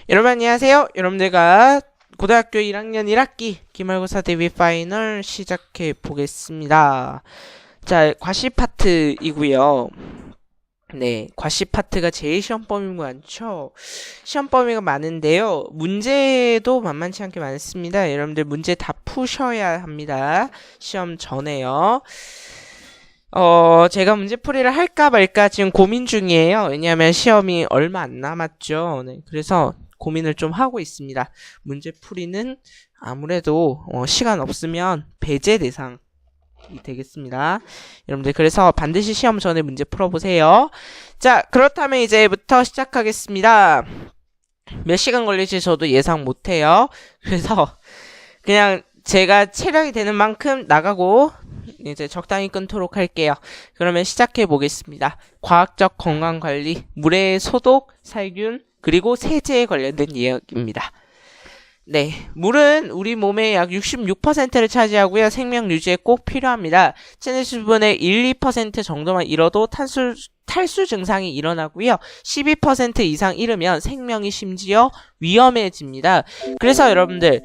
여러분 안녕하세요. 여러분들과 고등학교 1학년 1학기 기말고사 대비 파이널 시작해 보겠습니다. 자, 과시 파트이고요. 네, 과시 파트가 제일 시험 범위가 많죠. 시험 범위가 많은데요. 문제도 만만치 않게 많습니다. 여러분들 문제 다 푸셔야 합니다. 시험 전에요. 제가 문제풀이를 할까 말까 지금 고민 중이에요. 왜냐하면 시험이 얼마 안 남았죠. 네, 그래서 고민을 좀 하고 있습니다. 문제풀이는 아무래도 시간 없으면 배제 대상이 되겠습니다. 여러분들 그래서 반드시 시험 전에 문제 풀어보세요. 자, 그렇다면 이제부터 시작하겠습니다. 몇 시간 걸릴지 저도 예상 못해요. 그래서 그냥 제가 체력이 되는 만큼 나가고 이제 적당히 끊도록 할게요. 그러면 시작해 보겠습니다. 과학적 건강관리, 물의 소독, 살균, 그리고 세제에 관련된 이야기입니다. 네, 물은 우리 몸의 약 66%를 차지하고요. 생명 유지에 꼭 필요합니다. 체내 수분의 1, 2% 정도만 잃어도 탈수 증상이 일어나고요. 12% 이상 잃으면 생명이 심지어 위험해집니다. 그래서 여러분들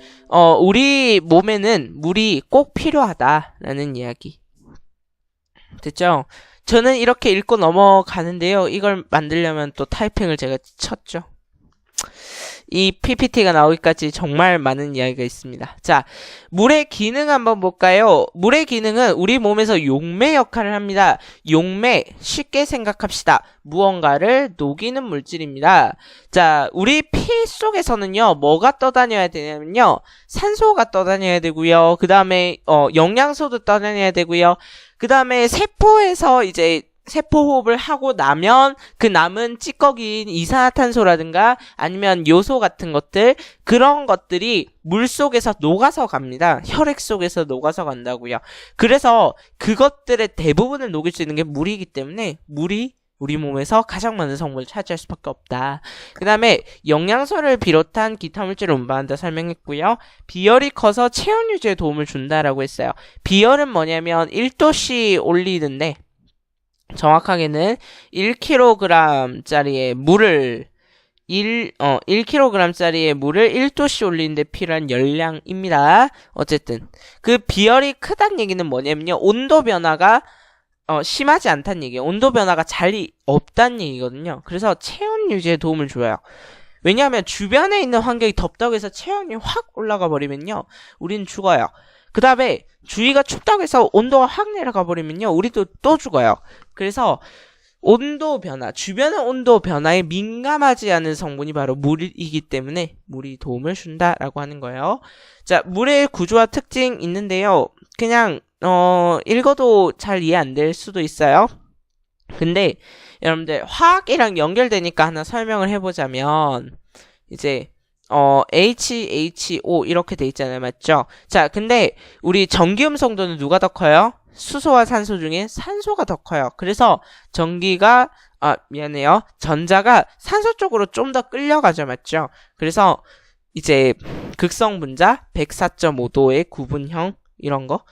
우리 몸에는 물이 꼭 필요하다라는 이야기 됐죠? 저는 이렇게 읽고 넘어가는데요. 이걸 만들려면 또 타이핑을 제가 쳤죠. 이 PPT가 나오기까지 정말 많은 이야기가 있습니다. 자, 물의 기능 한번 볼까요? 물의 기능은 우리 몸에서 용매 역할을 합니다. 용매, 쉽게 생각합시다. 무언가를 녹이는 물질입니다. 자, 우리 피 속에서는요, 뭐가 떠다녀야 되냐면요, 산소가 떠다녀야 되고요. 그 다음에 영양소도 떠다녀야 되고요. 그 다음에 세포에서 이제 세포호흡을 하고 나면 그 남은 찌꺼기인 이산화탄소라든가 아니면 요소 같은 것들, 그런 것들이 물 속에서 녹아서 갑니다. 혈액 속에서 녹아서 간다고요. 그래서 그것들의 대부분을 녹일 수 있는 게 물이기 때문에 물이 우리 몸에서 가장 많은 성분을 차지할 수밖에 없다. 그 다음에 영양소를 비롯한 기타 물질을 운반한다 설명했고요. 비열이 커서 체온 유지에 도움을 준다라고 했어요. 비열은 뭐냐면 1도씨 올리는데 정확하게는 1kg짜리의 물을 1kg짜리의 물을 1도씨 올리는데 필요한 열량입니다. 어쨌든 그 비열이 크다는 얘기는 뭐냐면요, 온도 변화가 심하지 않다는 얘기예요. 온도 변화가 잘 없다는 얘기거든요. 그래서 체온 유지에 도움을 줘요. 왜냐하면 주변에 있는 환경이 덥다고 해서 체온이 확 올라가 버리면요, 우린 죽어요. 그 다음에 주위가 춥다고 해서 온도가 확 내려가 버리면요, 우리도 또 죽어요. 그래서 온도 변화, 주변의 온도 변화에 민감하지 않은 성분이 바로 물이기 때문에 물이 도움을 준다라고 하는 거예요. 자, 물의 구조와 특징 있는데요. 그냥 읽어도 잘 이해 안 될 수도 있어요. 근데 여러분들 화학이랑 연결되니까 하나 설명을 해보자면, 이제 HHO 이렇게 돼 있잖아요. 맞죠? 자, 근데 우리 전기음 성도는 누가 더 커요? 수소와 산소 중에 산소가 더 커요. 그래서 전자가 산소 쪽으로 좀 더 끌려가죠. 맞죠? 그래서 이제 극성 분자 104.5도의 구분형 이런 거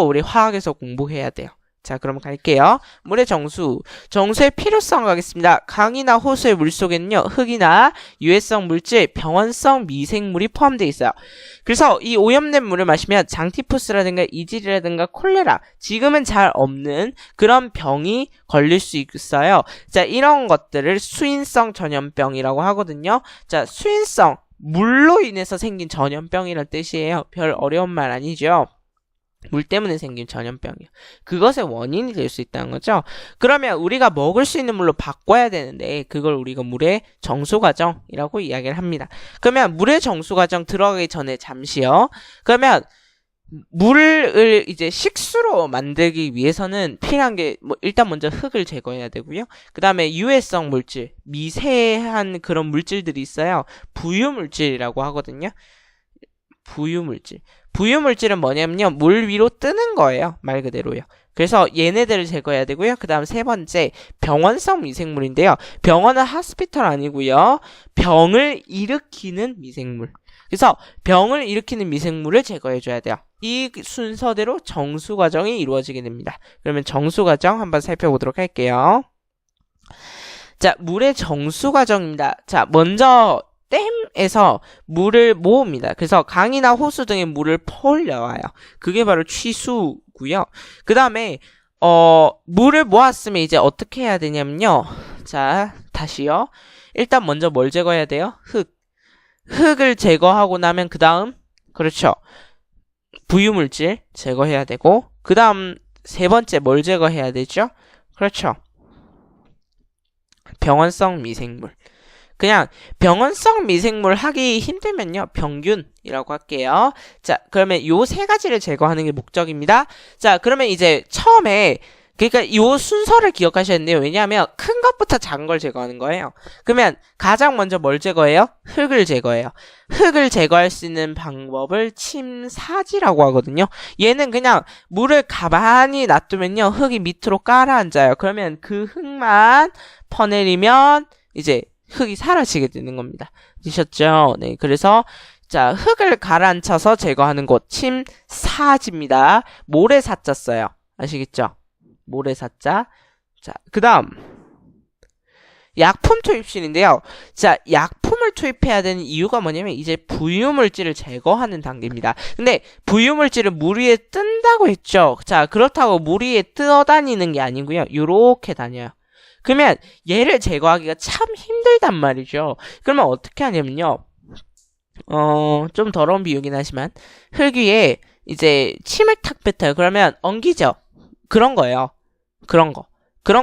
우리 화학에서 공부해야 돼요. 자, 그럼 갈게요. 물의 정수의 필요성 가겠습니다. 강이나 호수의 물 속에는요, 흙이나 유해성 물질, 병원성 미생물이 포함되어 있어요. 그래서 이 오염된 물을 마시면 장티푸스라든가 이질이라든가 콜레라, 지금은 잘 없는 그런 병이 걸릴 수 있어요. 자, 이런 것들을 수인성 전염병이라고 하거든요. 자, 수인성, 물로 인해서 생긴 전염병이란 뜻이에요. 별 어려운 말 아니죠? 물 때문에 생긴 전염병이요. 그것의 원인이 될 수 있다는 거죠. 그러면 우리가 먹을 수 있는 물로 바꿔야 되는데 그걸 우리가 물의 정수과정이라고 이야기를 합니다. 그러면 물의 정수과정 들어가기 전에 잠시요. 그러면 물을 이제 식수로 만들기 위해서는 필요한 게 일단 먼저 흙을 제거해야 되고요. 그 다음에 유해성 물질, 미세한 그런 물질들이 있어요. 부유물질이라고 하거든요. 부유물질은 뭐냐면요, 물 위로 뜨는 거예요. 말 그대로요. 그래서 얘네들을 제거해야 되고요. 그 다음 세 번째, 병원성 미생물인데요. 병원은 하스피털 아니고요, 병을 일으키는 미생물. 그래서 병을 일으키는 미생물을 제거해줘야 돼요. 이 순서대로 정수 과정이 이루어지게 됩니다. 그러면 정수 과정 한번 살펴보도록 할게요. 자, 물의 정수 과정입니다. 자, 먼저 댐에서 물을 모읍니다. 그래서 강이나 호수 등의 물을 퍼올려와요. 그게 바로 취수고요. 그 다음에 물을 모았으면 이제 어떻게 해야 되냐면요. 자, 다시요. 일단 먼저 뭘 제거해야 돼요? 흙을 제거하고 나면 그 다음, 그렇죠. 부유물질 제거해야 되고, 그 다음 세 번째 뭘 제거해야 되죠? 그렇죠. 병원성 미생물. 그냥 병원성 미생물 하기 힘들면요. 병균이라고 할게요. 자, 그러면 요 세 가지를 제거하는 게 목적입니다. 자, 그러면 이제 처음에 그러니까 요 순서를 기억하셔야 되는데요. 왜냐하면 큰 것부터 작은 걸 제거하는 거예요. 그러면 가장 먼저 뭘 제거해요? 흙을 제거해요. 흙을 제거할 수 있는 방법을 침사지라고 하거든요. 얘는 그냥 물을 가만히 놔두면요. 흙이 밑으로 깔아앉아요. 그러면 그 흙만 퍼내리면 이제 흙이 사라지게 되는 겁니다. 아셨죠? 네, 그래서 자, 흙을 가라앉혀서 제거하는 곳 침사지입니다. 모래사자 써요. 아시겠죠? 모래사자. 자, 그 다음 약품 투입실인데요. 자, 약품을 투입해야 되는 이유가 뭐냐면 이제 부유물질을 제거하는 단계입니다. 근데 부유물질을 물 위에 뜬다고 했죠. 자, 그렇다고 물 위에 떠다니는 게 아니고요. 요렇게 다녀요. 그러면 얘를 제거하기가 참 힘들단 말이죠. 그러면 어떻게 하냐면요. 좀 더러운 비유긴 하지만 흙 위에 이제 침을 탁 뱉어요. 그러면 엉기죠. 그런 거예요. 그런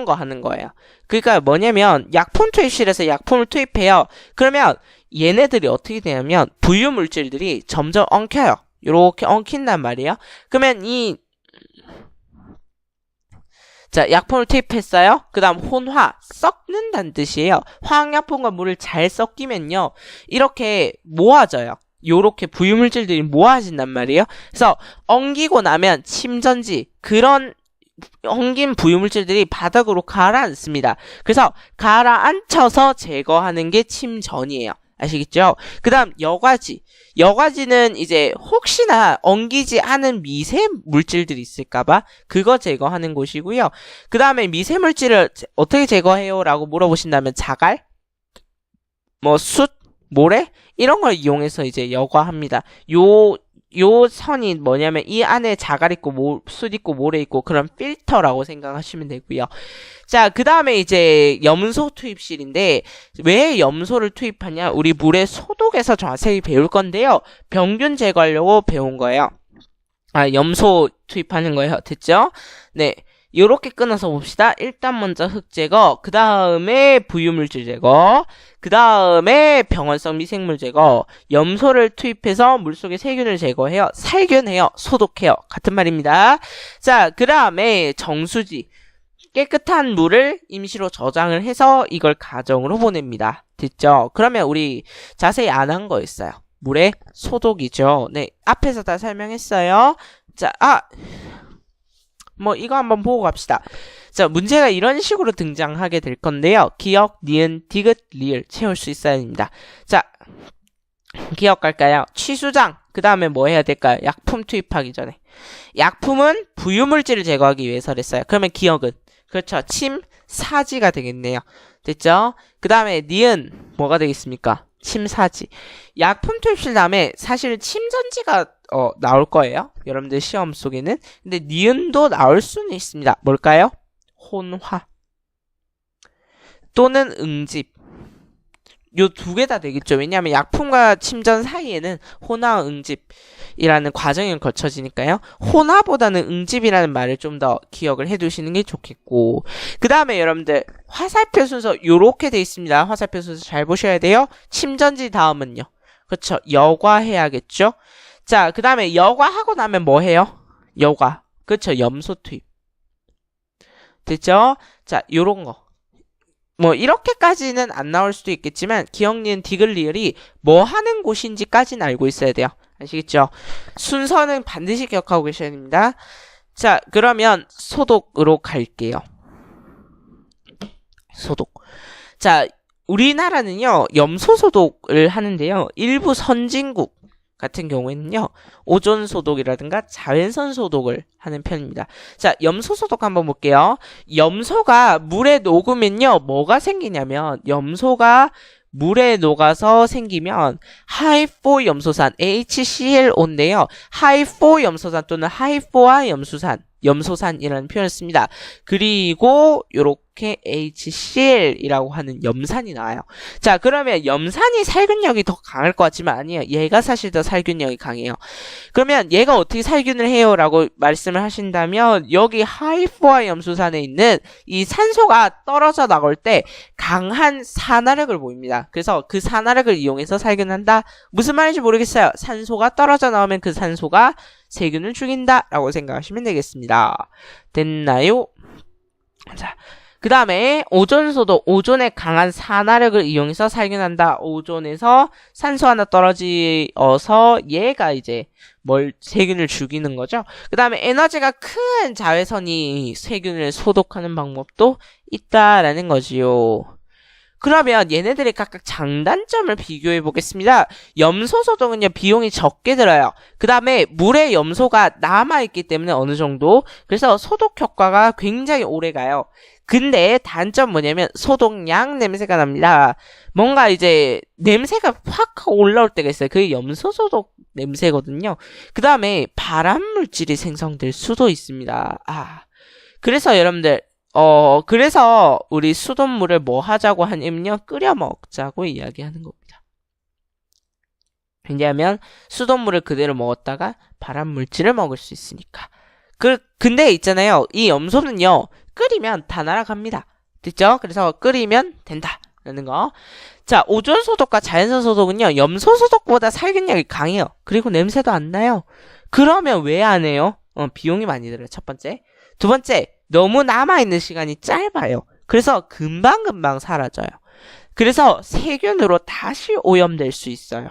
거 하는 거예요. 그러니까 뭐냐면 약품 투입실에서 약품을 투입해요. 그러면 얘네들이 어떻게 되냐면 부유물질들이 점점 엉켜요. 요렇게 엉킨단 말이에요. 그러면 자, 약품을 투입했어요. 그 다음 혼화, 섞는다는 뜻이에요. 화학약품과 물을 잘 섞이면요. 이렇게 모아져요. 요렇게 부유물질들이 모아진단 말이에요. 그래서 엉기고 나면 침전지, 그런 엉긴 부유물질들이 바닥으로 가라앉습니다. 그래서 가라앉혀서 제거하는 게 침전이에요. 아시겠죠? 그 다음 여과지. 여과지는 이제 혹시나 엉기지 않은 미세물질들이 있을까봐 그거 제거하는 곳이고요. 그 다음에 미세물질을 어떻게 제거해요? 라고 물어보신다면 자갈, 숯, 모래 이런 걸 이용해서 이제 여과합니다. 요 선이 뭐냐면 이 안에 자갈 있고 숯 있고 모래 있고 그런 필터라고 생각하시면 되고요. 자, 그 다음에 이제 염소 투입실인데 왜 염소를 투입하냐? 우리 물의 소독에서 자세히 배울 건데요. 병균 제거하려고 배운 거예요. 염소 투입하는 거예요. 됐죠? 네. 요렇게 끊어서 봅시다. 일단 먼저 흙 제거, 그 다음에 부유물질 제거, 그 다음에 병원성 미생물 제거, 염소를 투입해서 물속의 세균을 제거해요. 살균해요. 소독해요. 같은 말입니다. 자, 그 다음에 정수지. 깨끗한 물을 임시로 저장을 해서 이걸 가정으로 보냅니다. 됐죠? 그러면 우리 자세히 안 한 거 있어요. 물의 소독이죠. 네, 앞에서 다 설명했어요. 자, 이거 한번 보고 갑시다. 자, 문제가 이런 식으로 등장하게 될 건데요. 기역, 니은, 디귿, 리을 채울 수 있어야 합니다. 자, 기역 갈까요? 취수장. 그 다음에 뭐 해야 될까요? 약품 투입하기 전에. 약품은 부유물질을 제거하기 위해서랬어요. 그러면 기역은? 그렇죠. 침사지가 되겠네요. 됐죠? 그 다음에 니은 뭐가 되겠습니까? 침사지. 약품 투입실 다음에 사실 침전지가 나올 거예요. 여러분들 시험 속에는. 근데 니은도 나올 수는 있습니다. 뭘까요? 혼화 또는 응집. 요 두 개 다 되겠죠. 왜냐하면 약품과 침전 사이에는 혼화, 응집이라는 과정이 거쳐지니까요. 혼화보다는 응집이라는 말을 좀 더 기억을 해두시는 게 좋겠고, 그 다음에 여러분들 화살표 순서 요렇게 돼 있습니다. 화살표 순서 잘 보셔야 돼요. 침전지 다음은요. 그렇죠. 여과해야겠죠. 자, 그 다음에 여과하고 나면 뭐 해요? 여과. 그렇죠. 염소 투입. 됐죠? 자, 요런 거. 이렇게까지는 안 나올 수도 있겠지만 기억, 니은, 디귿, 리을이 뭐 하는 곳인지까지는 알고 있어야 돼요. 아시겠죠? 순서는 반드시 기억하고 계셔야 됩니다. 자, 그러면 소독으로 갈게요. 소독. 자, 우리나라는요, 염소 소독을 하는데요. 일부 선진국 같은 경우에는요, 오존 소독이라든가 자외선 소독을 하는 편입니다. 자, 염소 소독 한번 볼게요. 염소가 물에 녹으면요, 뭐가 생기냐면 염소가 물에 녹아서 생기면 하이포 염소산 HClO인데요. 하이포 염소산 또는 하이포화 염소산이라는 표현을 씁니다. 그리고 요렇게 HCl이라고 하는 염산이 나와요. 자, 그러면 염산이 살균력이 더 강할 것 같지만 아니에요. 얘가 사실 더 살균력이 강해요. 그러면 얘가 어떻게 살균을 해요? 라고 말씀을 하신다면 여기 하이포화 염소산에 있는 이 산소가 떨어져 나올 때 강한 산화력을 보입니다. 그래서 그 산화력을 이용해서 살균한다. 무슨 말인지 모르겠어요. 산소가 떨어져 나오면 그 산소가 세균을 죽인다 라고 생각하시면 되겠습니다. 됐나요? 자, 그 다음에 오존소도 오존의 강한 산화력을 이용해서 살균한다. 오존에서 산소 하나 떨어져서 얘가 이제 세균을 죽이는 거죠. 그 다음에 에너지가 큰 자외선이 세균을 소독하는 방법도 있다라는 거지요. 그러면 얘네들의 각각 장단점을 비교해 보겠습니다. 염소 소독은요, 비용이 적게 들어요. 그 다음에 물에 염소가 남아있기 때문에 어느 정도, 그래서 소독 효과가 굉장히 오래 가요. 근데 단점 뭐냐면 소독약 냄새가 납니다. 뭔가 이제 냄새가 확 올라올 때가 있어요. 그게 염소 소독 냄새거든요. 그 다음에 발암 물질이 생성될 수도 있습니다. 그래서 여러분들 그래서 우리 수돗물을 뭐 하자고 하냐면요, 끓여 먹자고 이야기하는 겁니다. 왜냐하면 수돗물을 그대로 먹었다가 발암 물질을 먹을 수 있으니까. 근데 있잖아요, 이 염소는요, 끓이면 다 날아갑니다. 됐죠? 그래서 끓이면 된다라는 거. 자, 오존 소독과 자연산 소독은요, 염소 소독보다 살균력이 강해요. 그리고 냄새도 안 나요. 그러면 왜 안 해요? 비용이 많이 들어요. 첫 번째. 두 번째, 너무 남아있는 시간이 짧아요. 그래서 금방금방 사라져요. 그래서 세균으로 다시 오염될 수 있어요.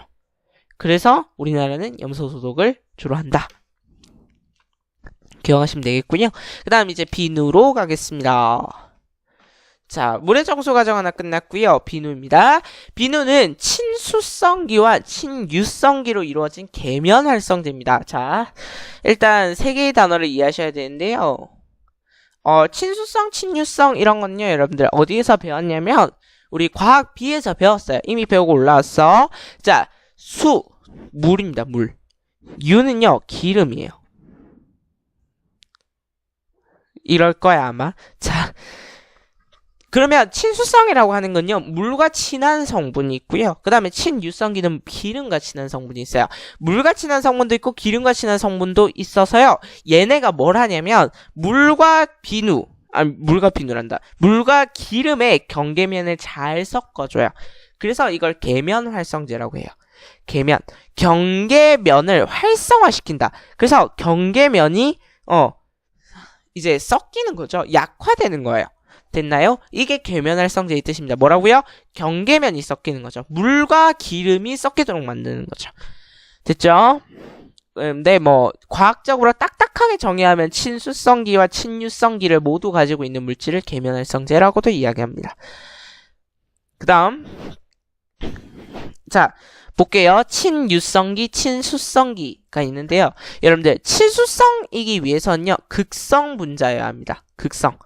그래서 우리나라는 염소 소독을 주로 한다. 기억하시면 되겠군요. 그 다음 이제 비누로 가겠습니다. 자, 물의 정수 과정 하나 끝났고요. 비누입니다. 비누는 친수성기와 친유성기로 이루어진 계면 활성제입니다. 자, 일단 세 개의 단어를 이해하셔야 되는데요. 친수성, 친유성 이런 건요, 여러분들 어디에서 배웠냐면 우리 과학 B에서 배웠어요. 이미 배우고 올라왔어. 자, 물입니다. 물. 유는요, 기름이에요. 이럴 거야 아마. 자, 그러면 친수성이라고 하는 건요, 물과 친한 성분이 있고요. 그 다음에 친유성기는 기름과 친한 성분이 있어요. 물과 친한 성분도 있고 기름과 친한 성분도 있어서요, 얘네가 뭘 하냐면 물과 기름의 경계면을 잘 섞어줘요. 그래서 이걸 계면 활성제라고 해요. 계면, 경계면을 활성화시킨다. 그래서 경계면이 이제 섞이는 거죠. 약화되는 거예요. 됐나요? 이게 계면활성제의 뜻입니다. 뭐라고요? 경계면이 섞이는 거죠. 물과 기름이 섞이도록 만드는 거죠. 됐죠? 근데 과학적으로 딱딱하게 정의하면 친수성기와 친유성기를 모두 가지고 있는 물질을 계면활성제라고도 이야기합니다. 그 다음, 자, 볼게요. 친유성기, 친수성기가 있는데요. 여러분들, 친수성이기 위해서는요, 극성 분자여야 합니다. 극성.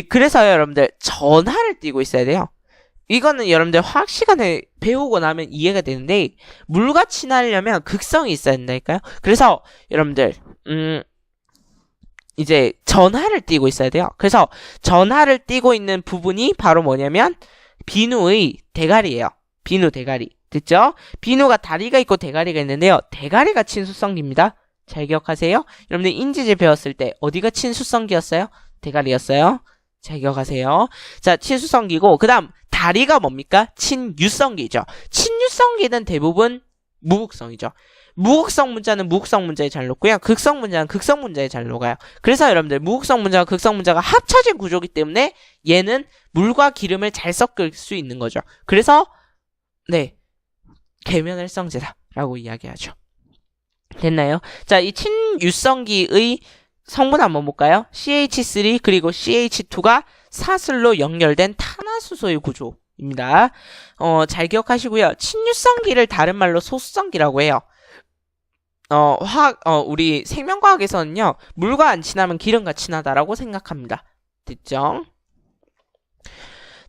그래서요, 여러분들, 전하를 띄고 있어야 돼요. 이거는 여러분들 화학 시간에 배우고 나면 이해가 되는데, 물과 친하려면 극성이 있어야 된다니까요. 그래서 여러분들, 이제 전하를 띄고 있어야 돼요. 그래서 전하를 띄고 있는 부분이 바로 뭐냐면 비누의 대가리예요. 비누 대가리. 됐죠? 비누가 다리가 있고 대가리가 있는데요. 대가리가 친수성기입니다. 잘 기억하세요. 여러분들 인지제 배웠을 때 어디가 친수성기였어요? 대가리였어요. 잘 기억하세요. 자, 친수성기고 그 다음 다리가 뭡니까? 친유성기죠. 친유성기는 대부분 무극성이죠. 무극성 문자는 무극성 문자에 잘 녹고요. 극성 문자는 극성 문자에 잘 녹아요. 그래서 여러분들 무극성 문자와 극성 문자가 합쳐진 구조이기 때문에 얘는 물과 기름을 잘 섞을 수 있는 거죠. 그래서 네, 계면활성제다라고 이야기하죠. 됐나요? 자, 이 친유성기의 성분 한번 볼까요? CH3 그리고 CH2가 사슬로 연결된 탄화수소의 구조입니다. 잘 기억하시고요. 친유성기를 다른 말로 소수성기라고 해요. 우리 생명과학에서는요, 물과 안 친하면 기름과 친하다라고 생각합니다. 됐죠?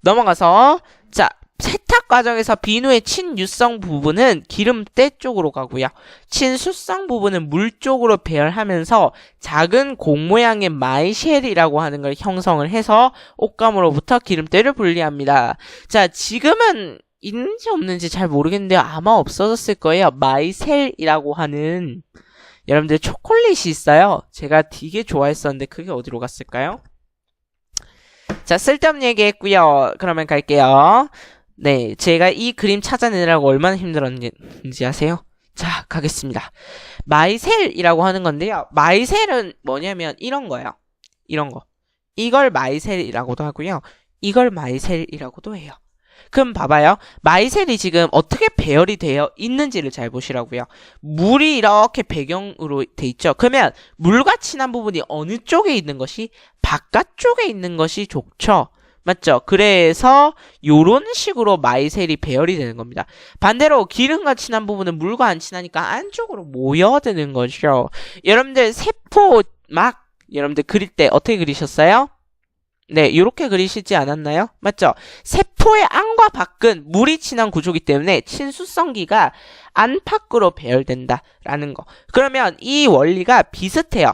넘어가서, 자, 세탁 과정에서 비누의 친유성 부분은 기름때 쪽으로 가고요. 친수성 부분은 물 쪽으로 배열하면서 작은 공 모양의 마이쉘이라고 하는 걸 형성을 해서 옷감으로부터 기름때를 분리합니다. 자, 지금은 있는지 없는지 잘 모르겠는데요. 아마 없어졌을 거예요. 마이셀이라고 하는 여러분들 초콜릿이 있어요. 제가 되게 좋아했었는데 그게 어디로 갔을까요? 자, 쓸데없는 얘기 했고요. 그러면 갈게요. 네, 제가 이 그림 찾아내느라고 얼마나 힘들었는지 아세요? 자, 가겠습니다. 마이셀이라고 하는 건데요. 마이셀은 뭐냐면 이런 거예요. 이런 거. 이걸 마이셀이라고도 하고요. 이걸 마이셀이라고도 해요. 그럼 봐봐요. 마이셀이 지금 어떻게 배열이 되어 있는지를 잘 보시라고요. 물이 이렇게 배경으로 돼 있죠. 그러면 물과 친한 부분이 어느 쪽에 있는 것이 바깥쪽에 있는 것이 좋죠. 맞죠? 그래서 요런 식으로 마이셀이 배열이 되는 겁니다. 반대로 기름과 친한 부분은 물과 안 친하니까 안쪽으로 모여드는 거죠. 여러분들 세포 막 여러분들 그릴 때 어떻게 그리셨어요? 네, 요렇게 그리시지 않았나요? 맞죠? 세포의 안과 밖은 물이 친한 구조이기 때문에 친수성기가 안팎으로 배열된다라는 거. 그러면 이 원리가 비슷해요.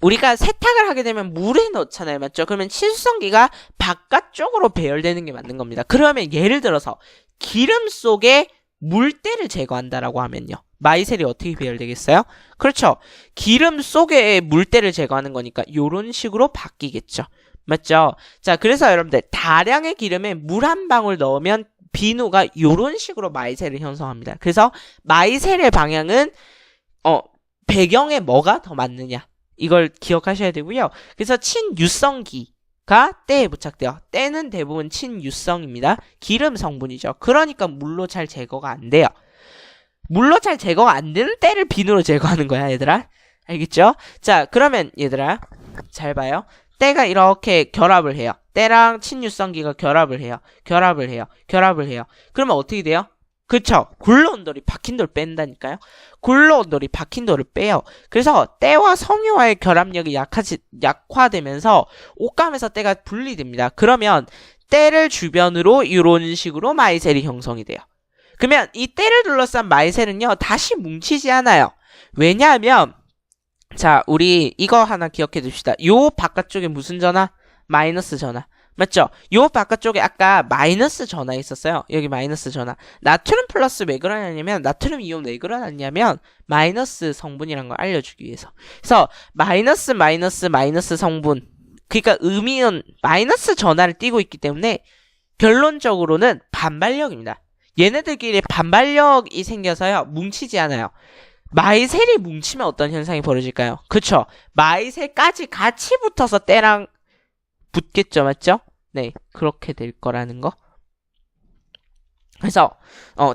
우리가 세탁을 하게 되면 물에 넣잖아요. 맞죠? 그러면 친수성기가 바깥쪽으로 배열되는 게 맞는 겁니다. 그러면 예를 들어서 기름 속에 물때를 제거한다라고 하면요. 마이셀이 어떻게 배열되겠어요? 그렇죠. 기름 속에 물때를 제거하는 거니까 이런 식으로 바뀌겠죠. 맞죠? 자, 그래서 여러분들 다량의 기름에 물 한 방울 넣으면 비누가 이런 식으로 마이셀을 형성합니다. 그래서 마이셀의 방향은 배경에 뭐가 더 맞느냐 이걸 기억하셔야 되고요. 그래서 친유성기가 때에 부착돼요. 때는 대부분 친유성입니다. 기름 성분이죠. 그러니까 물로 잘 제거가 안 돼요. 물로 잘 제거가 안 되는 때를 비누로 제거하는 거야, 얘들아. 알겠죠? 자, 그러면 얘들아 잘 봐요. 때가 이렇게 결합을 해요. 때랑 친유성기가 결합을 해요. 그러면 어떻게 돼요? 그쵸? 굴러온돌이 박힌 돌 뺀다니까요. 굴러온돌이 박힌 돌을 빼요. 그래서 때와 섬유와의 결합력이 약화되면서 옷감에서 때가 분리됩니다. 그러면 때를 주변으로 이런 식으로 마이셀이 형성이 돼요. 그러면 이 때를 둘러싼 마이셀은요 다시 뭉치지 않아요. 왜냐하면 자, 우리 이거 하나 기억해 둡시다. 요 바깥쪽에 무슨 전화? 마이너스 전화. 맞죠? 요 바깥쪽에 아까 마이너스 전화 있었어요. 여기 마이너스 전화. 나트륨 플러스 왜 그러냐면 나트륨 이온 왜 그러냐면 마이너스 성분이란 걸 알려주기 위해서. 그래서 마이너스 성분. 그러니까 음이온 마이너스 전화를 띠고 있기 때문에 결론적으로는 반발력입니다. 얘네들끼리 반발력이 생겨서요 뭉치지 않아요. 마이셀이 뭉치면 어떤 현상이 벌어질까요? 그쵸? 마이셀까지 같이 붙어서 때랑 붙겠죠, 맞죠? 네, 그렇게 될 거라는 거. 그래서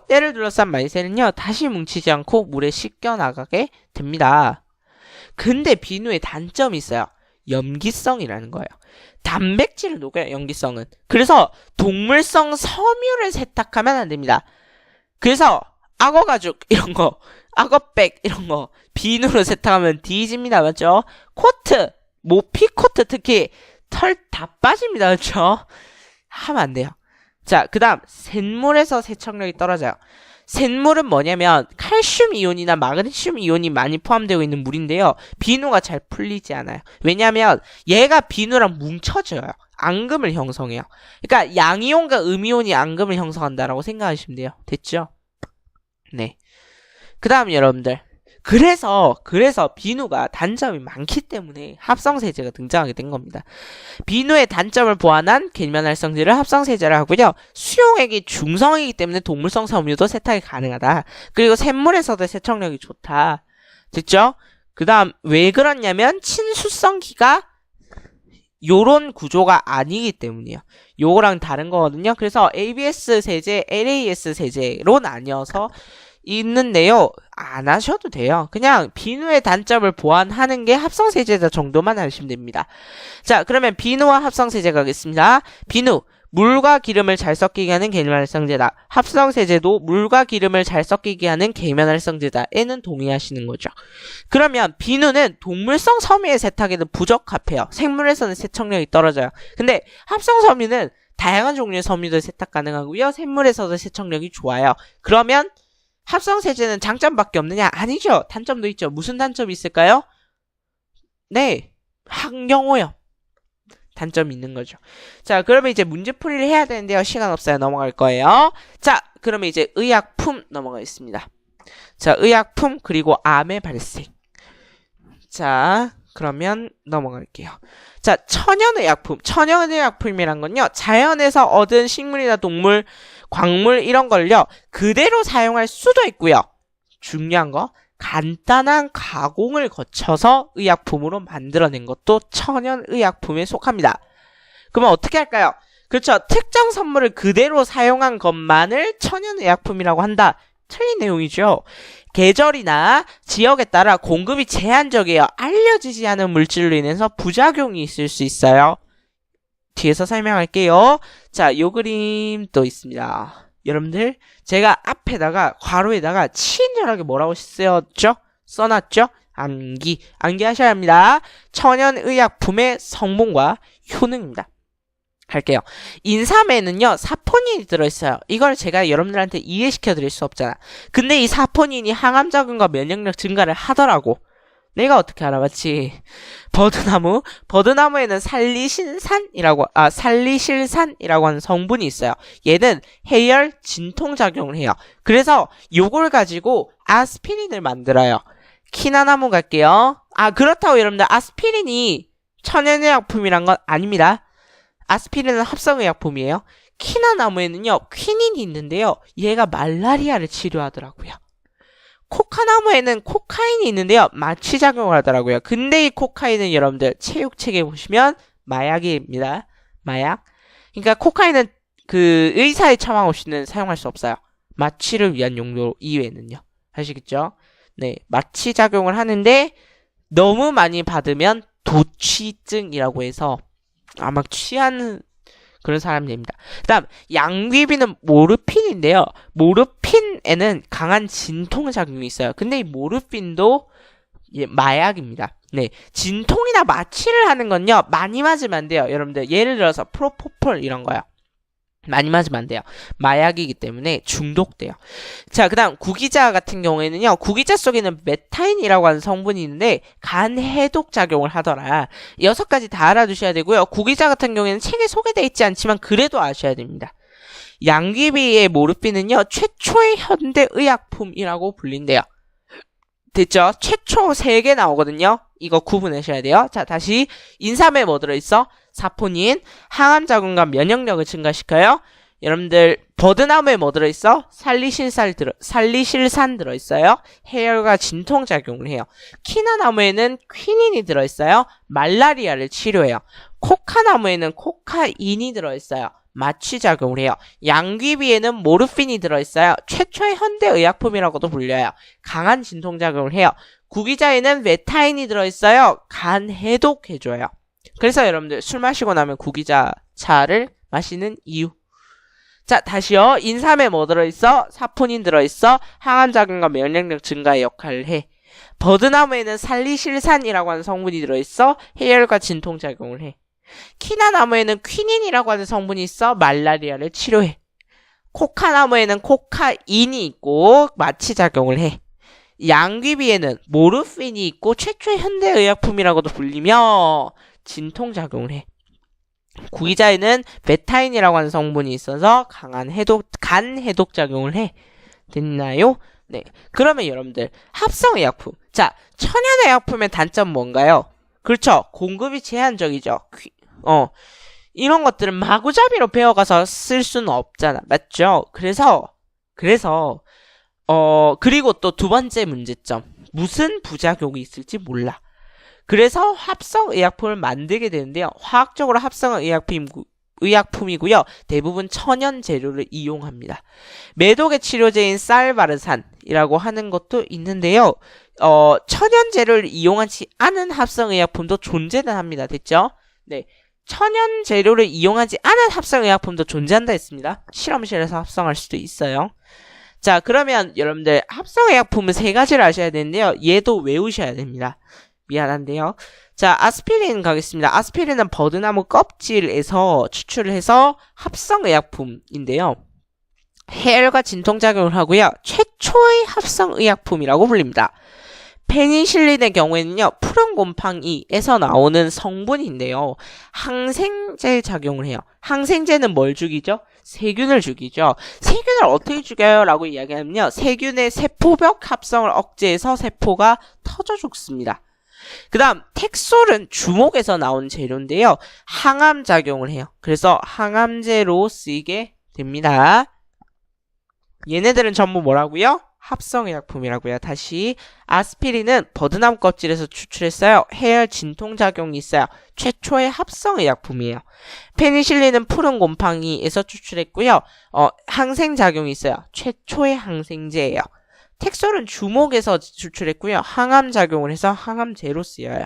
때를 둘러싼 마이셀은요 다시 뭉치지 않고 물에 씻겨 나가게 됩니다. 근데 비누의 단점이 있어요. 염기성이라는 거예요. 단백질을 녹여요, 염기성은. 그래서 동물성 섬유를 세탁하면 안 됩니다. 그래서 악어가죽 이런 거, 악어백 이런 거 비누로 세탁하면 뒤집니다, 맞죠? 코트, 모피 코트 특히 털 다 빠집니다, 그렇죠? 하면 안 돼요. 자, 그 다음 샘물에서 세척력이 떨어져요. 샘물은 뭐냐면 칼슘 이온이나 마그네슘 이온이 많이 포함되어 있는 물인데요. 비누가 잘 풀리지 않아요. 왜냐하면 얘가 비누랑 뭉쳐져요. 앙금을 형성해요. 그러니까 양이온과 음이온이 앙금을 형성한다라고 생각하시면 돼요. 됐죠? 네. 그 다음 여러분들 그래서 비누가 단점이 많기 때문에 합성세제가 등장하게 된 겁니다. 비누의 단점을 보완한 계면활성제를 합성세제를 하고요. 수용액이 중성이기 때문에 동물성 섬유도 세탁이 가능하다. 그리고 샘물에서도 세척력이 좋다. 됐죠? 그 다음 왜 그러냐면 친수성기가 요런 구조가 아니기 때문이에요. 요거랑 다른 거거든요. 그래서 ABS 세제, LAS 세제로 나뉘어서 있는데요. 안 하셔도 돼요. 그냥 비누의 단점을 보완하는 게 합성세제다 정도만 하시면 됩니다. 자, 그러면 비누와 합성세제 가겠습니다. 비누, 물과 기름을 잘 섞이게 하는 계면활성제다. 합성세제도 물과 기름을 잘 섞이게 하는 계면활성제다. 에는 동의하시는 거죠. 그러면 비누는 동물성 섬유의 세탁에는 부적합해요. 생물에서는 세척력이 떨어져요. 근데 합성섬유는 다양한 종류의 섬유도 세탁 가능하고요. 샘물에서도 세척력이 좋아요. 그러면 합성세제는 장점밖에 없느냐? 아니죠. 단점도 있죠. 무슨 단점이 있을까요? 네, 환경오염. 단점이 있는 거죠. 자, 그러면 이제 문제풀이를 해야 되는데요. 시간 없어요. 넘어갈 거예요. 자, 그러면 이제 의약품 넘어가겠습니다. 자, 의약품 그리고 암의 발생. 자, 그러면 넘어갈게요. 자, 천연의약품. 천연의약품이란 건요, 자연에서 얻은 식물이나 동물, 광물 이런 걸요, 그대로 사용할 수도 있고요. 중요한 거, 간단한 가공을 거쳐서 의약품으로 만들어낸 것도 천연의약품에 속합니다. 그러면 어떻게 할까요? 그렇죠. 특정 선물을 그대로 사용한 것만을 천연의약품이라고 한다. 틀린 내용이죠. 계절이나 지역에 따라 공급이 제한적이에요. 알려지지 않은 물질로 인해서 부작용이 있을 수 있어요. 뒤에서 설명할게요. 자, 요 그림 또 있습니다. 여러분들, 제가 앞에다가 괄호에다가 친절하게 뭐라고 써놨죠? 암기 하셔야 합니다. 천연의약품의 성분과 효능입니다. 갈게요. 인삼에는요, 사포닌이 들어있어요. 이걸 제가 여러분들한테 이해시켜 드릴 수 없잖아. 근데 이 사포닌이 항암작용과 면역력 증가를 하더라고. 내가 어떻게 알아봤지? 버드나무에는 살리실산이라고 하는 성분이 있어요. 얘는 해열 진통작용을 해요. 그래서 요걸 가지고 아스피린을 만들어요. 키나나무 갈게요. 그렇다고 여러분들 아스피린이 천연의약품이란 건 아닙니다. 아스피린은 합성의약품이에요. 키나나무에는요, 퀴닌이 있는데요. 얘가 말라리아를 치료하더라고요. 코카나무에는 코카인이 있는데요. 마취작용을 하더라고요. 근데 이 코카인은 여러분들 체육책에 보시면 마약입니다. 마약. 그러니까 코카인은 그 의사의 처방 없이는 사용할 수 없어요. 마취를 위한 용도 이외에는요. 아시겠죠? 네, 마취작용을 하는데 너무 많이 받으면 도취증이라고 해서 아마 취하는 그런 사람입니다. 그 다음 양귀비는 모르핀인데요. 모르핀에는 강한 진통작용이 있어요. 근데 이 모르핀도 마약입니다. 네, 진통이나 마취를 하는 건요, 많이 맞으면 안 돼요. 여러분들 예를 들어서 프로포폴 이런 거요. 많이 맞으면 안 돼요. 마약이기 때문에 중독돼요. 자, 그 다음 구기자 같은 경우에는요, 구기자 속에는 메타인이라고 하는 성분이 있는데 간 해독 작용을 하더라. 6가지 다 알아두셔야 되고요. 구기자 같은 경우에는 책에 소개되어 있지 않지만 그래도 아셔야 됩니다. 양귀비의 모르핀은요, 최초의 현대 의약품이라고 불린대요. 됐죠? 최초 3개 나오거든요. 이거 구분하셔야 돼요. 자, 다시 인삼에 뭐 들어있어? 사포닌, 항암작용과 면역력을 증가시켜요. 여러분들 버드나무에 뭐 들어있어? 살리실산 들어있어요. 해열과 진통작용을 해요. 키나나무에는 퀴닌이 들어있어요. 말라리아를 치료해요. 코카나무에는 코카인이 들어있어요. 마취작용을 해요. 양귀비에는 모르핀이 들어있어요. 최초의 현대의약품이라고도 불려요. 강한 진통작용을 해요. 구기자에는 메타인이 들어있어요. 간 해독해줘요. 그래서 여러분들 술 마시고 나면 구기자 차를 마시는 이유. 자, 다시요. 인삼에 뭐 들어있어? 사포닌 들어있어. 항암작용과 면역력 증가의 역할을 해. 버드나무에는 살리실산이라고 하는 성분이 들어있어. 해열과 진통작용을 해. 키나나무에는 퀴닌이라고 하는 성분이 있어. 말라리아를 치료해. 코카나무에는 코카인이 있고 마취작용을 해. 양귀비에는 모르핀이 있고 최초의 현대의약품이라고도 불리며 진통작용을 해. 구기자에는 메타인이라고 하는 성분이 있어서 간 해독작용을 해. 됐나요? 네. 그러면 여러분들 합성의약품. 자, 천연의약품의 단점 뭔가요? 그렇죠. 공급이 제한적이죠. 이런 것들은 마구잡이로 배워가서 쓸 수는 없잖아. 맞죠? 그리고 또 두 번째 문제점. 무슨 부작용이 있을지 몰라. 그래서 합성의약품을 만들게 되는데요. 화학적으로 합성한 의약품이고요. 대부분 천연 재료를 이용합니다. 매독의 치료제인 쌀바르산이라고 하는 것도 있는데요. 천연 재료를 이용하지 않은 합성의약품도 존재는 합니다. 됐죠? 네. 천연 재료를 이용하지 않은 합성의약품도 존재한다 했습니다. 실험실에서 합성할 수도 있어요. 자, 그러면 여러분들 합성의약품은 3가지를 아셔야 되는데요. 얘도 외우셔야 됩니다. 미안한데요. 자, 아스피린 가겠습니다. 아스피린은 버드나무 껍질에서 추출을 해서 합성의약품인데요. 해열과 진통작용을 하고요. 최초의 합성의약품이라고 불립니다. 페니실린의 경우에는요, 푸른 곰팡이에서 나오는 성분인데요. 항생제 작용을 해요. 항생제는 뭘 죽이죠? 세균을 죽이죠. 세균을 어떻게 죽여요? 라고 이야기하면요. 세균의 세포벽 합성을 억제해서 세포가 터져 죽습니다. 그 다음 텍솔은 주목에서 나온 재료인데요. 항암 작용을 해요. 그래서 항암제로 쓰이게 됩니다. 얘네들은 전부 뭐라고요? 합성의약품이라고요. 다시 아스피린은 버드나무 껍질에서 추출했어요. 해열 진통작용이 있어요. 최초의 합성의약품이에요. 페니실린은 푸른 곰팡이에서 추출했고요. 항생작용이 있어요. 최초의 항생제예요. 텍솔은 주목에서 추출했고요. 항암작용을 해서 항암제로 쓰여요.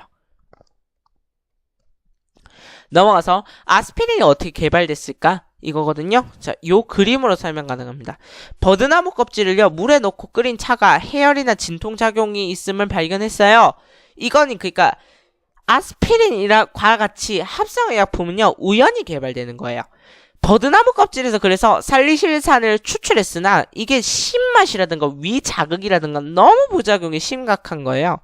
넘어가서 아스피린이 어떻게 개발됐을까? 이거거든요. 자, 요 그림으로 설명 가능합니다. 버드나무 껍질을요, 물에 넣고 끓인 차가 해열이나 진통작용이 있음을 발견했어요. 이거는 그러니까 아스피린이랑 같이 합성의약품은요, 우연히 개발되는 거예요. 버드나무 껍질에서 그래서 살리실산을 추출했으나 이게 신맛이라든가 위자극이라든가 너무 부작용이 심각한 거예요.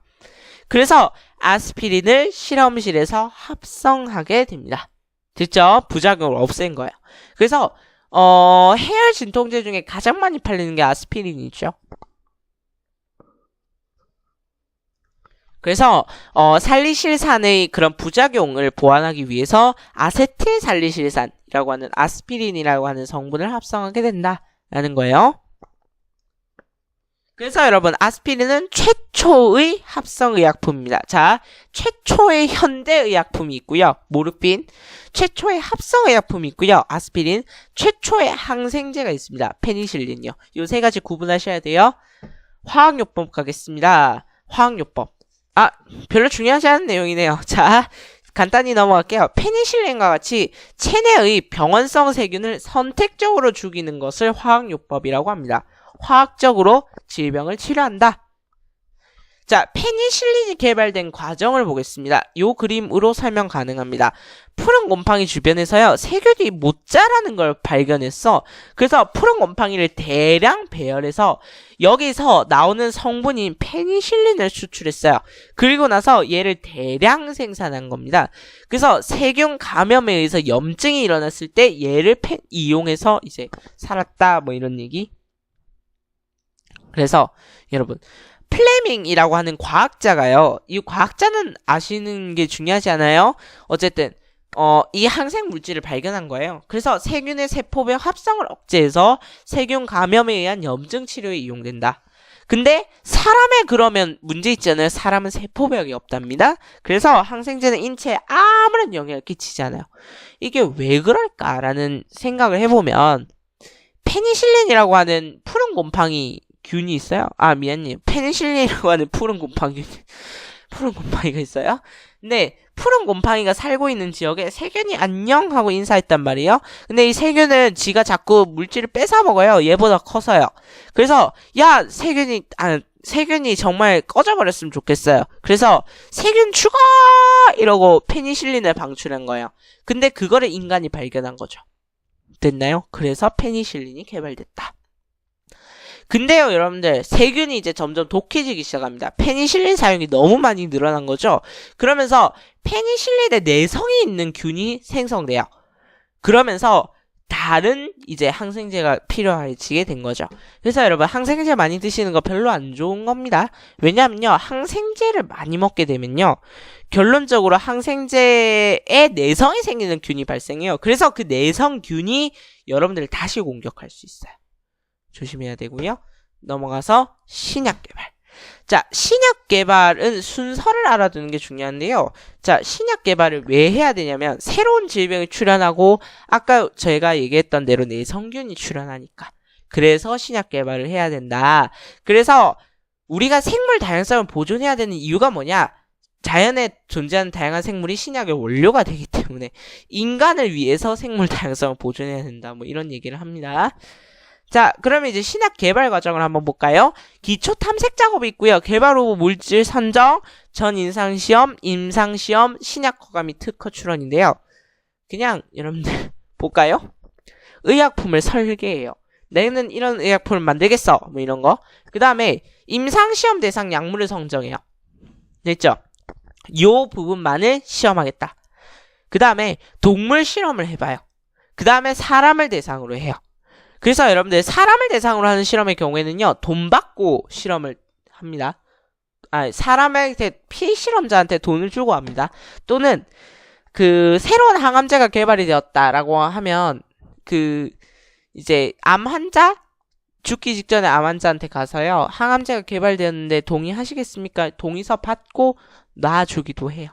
그래서 아스피린을 실험실에서 합성하게 됩니다. 됐죠? 부작용을 없앤 거예요. 그래서 해열 진통제 중에 가장 많이 팔리는 게 아스피린이죠. 그래서 살리실산의 그런 부작용을 보완하기 위해서 아세틸살리실산이라고 하는 아스피린이라고 하는 성분을 합성하게 된다라는 거예요. 그래서 여러분 아스피린은 최초의 합성의약품입니다. 자, 최초의 현대의약품이 있고요. 모르핀, 최초의 합성의약품이 있고요. 아스피린, 최초의 항생제가 있습니다. 페니실린요. 이 세 가지 구분하셔야 돼요. 화학요법 가겠습니다. 화학요법. 별로 중요하지 않은 내용이네요. 자, 간단히 넘어갈게요. 페니실린과 같이 체내의 병원성 세균을 선택적으로 죽이는 것을 화학요법이라고 합니다. 화학적으로 질병을 치료한다. 자, 페니실린이 개발된 과정을 보겠습니다. 요 그림으로 설명 가능합니다. 푸른 곰팡이 주변에서요, 세균이 못 자라는 걸 발견했어. 그래서 푸른 곰팡이를 대량 배열해서 여기서 나오는 성분인 페니실린을 추출했어요. 그리고 나서 얘를 대량 생산한 겁니다. 그래서 세균 감염에 의해서 염증이 일어났을 때 얘를 이용해서 이제 살았다, 뭐 이런 얘기. 그래서 여러분 플레밍이라고 하는 과학자가요. 이 과학자는 아시는 게 중요하지 않아요? 어쨌든 이 항생 물질을 발견한 거예요. 그래서 세균의 세포벽 합성을 억제해서 세균 감염에 의한 염증 치료에 이용된다. 근데 사람에 그러면 문제 있잖아요. 사람은 세포벽이 없답니다. 그래서 항생제는 인체에 아무런 영향을 끼치지 않아요. 이게 왜 그럴까라는 생각을 해보면 페니실린이라고 하는 푸른 곰팡이 균이 있어요. 미안해요. 페니실린이라고 하는 푸른 곰팡이가 있어요. 근데 푸른 곰팡이가 살고 있는 지역에 세균이 안녕 하고 인사했단 말이에요. 근데 이 세균은 지가 자꾸 물질을 뺏어 먹어요. 얘보다 커서요. 그래서 야, 세균이 정말 꺼져버렸으면 좋겠어요. 그래서 세균 죽어! 이러고 페니실린을 방출한 거예요. 근데 그거를 인간이 발견한 거죠. 됐나요? 그래서 페니실린이 개발됐다. 근데요, 여러분들, 세균이 이제 점점 독해지기 시작합니다. 페니실린 사용이 너무 많이 늘어난 거죠. 그러면서 페니실린에 내성이 있는 균이 생성돼요. 그러면서 다른 이제 항생제가 필요해지게 된 거죠. 그래서 여러분, 항생제 많이 드시는 거 별로 안 좋은 겁니다. 왜냐면요, 항생제를 많이 먹게 되면요, 결론적으로 항생제에 내성이 생기는 균이 발생해요. 그래서 그 내성균이 여러분들을 다시 공격할 수 있어요. 조심해야 되고요. 넘어가서 신약 개발. 자, 신약 개발은 순서를 알아두는 게 중요한데요. 자, 신약 개발을 왜 해야 되냐면 새로운 질병이 출현하고 아까 제가 얘기했던 대로 내성균이 출현하니까. 그래서 신약 개발을 해야 된다. 그래서 우리가 생물 다양성을 보존해야 되는 이유가 뭐냐? 자연에 존재하는 다양한 생물이 신약의 원료가 되기 때문에 인간을 위해서 생물 다양성을 보존해야 된다. 뭐 이런 얘기를 합니다. 자, 그러면 이제 신약 개발 과정을 한번 볼까요? 기초 탐색 작업이 있고요. 개발 후 물질 선정, 전 임상시험, 임상시험, 신약 허가 및 특허 출원인데요. 그냥 여러분들 볼까요? 의약품을 설계해요. 내는 이런 의약품을 만들겠어. 뭐 이런 거. 그 다음에 임상시험 대상 약물을 선정해요. 됐죠? 요 부분만을 시험하겠다. 그 다음에 동물 실험을 해봐요. 그 다음에 사람을 대상으로 해요. 그래서 여러분들 사람을 대상으로 하는 실험의 경우에는요. 돈 받고 실험을 합니다. 사람한테 피실험자한테 돈을 주고 합니다. 또는 그 새로운 항암제가 개발이 되었다라고 하면 그 이제 암 환자 죽기 직전에 암 환자한테 가서요. 항암제가 개발되었는데 동의하시겠습니까? 동의서 받고 놔주기도 해요.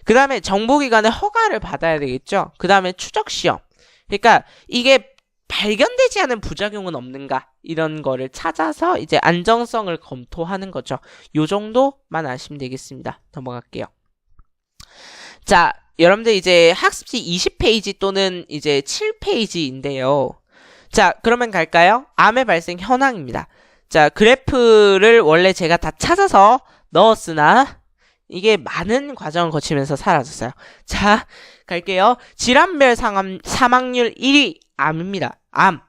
그 다음에 정보기관의 허가를 받아야 되겠죠. 그 다음에 추적시험. 그러니까 이게 발견되지 않은 부작용은 없는가 이런 거를 찾아서 이제 안정성을 검토하는 거죠. 요 정도만 아시면 되겠습니다. 넘어갈게요. 자, 여러분들 이제 학습지 20페이지 또는 이제 7페이지인데요. 자, 그러면 갈까요? 암의 발생 현황입니다. 자, 그래프를 원래 제가 다 찾아서 넣었으나 이게 많은 과정을 거치면서 사라졌어요. 자, 갈게요. 질환별 사망률 1위 암입니다. 암.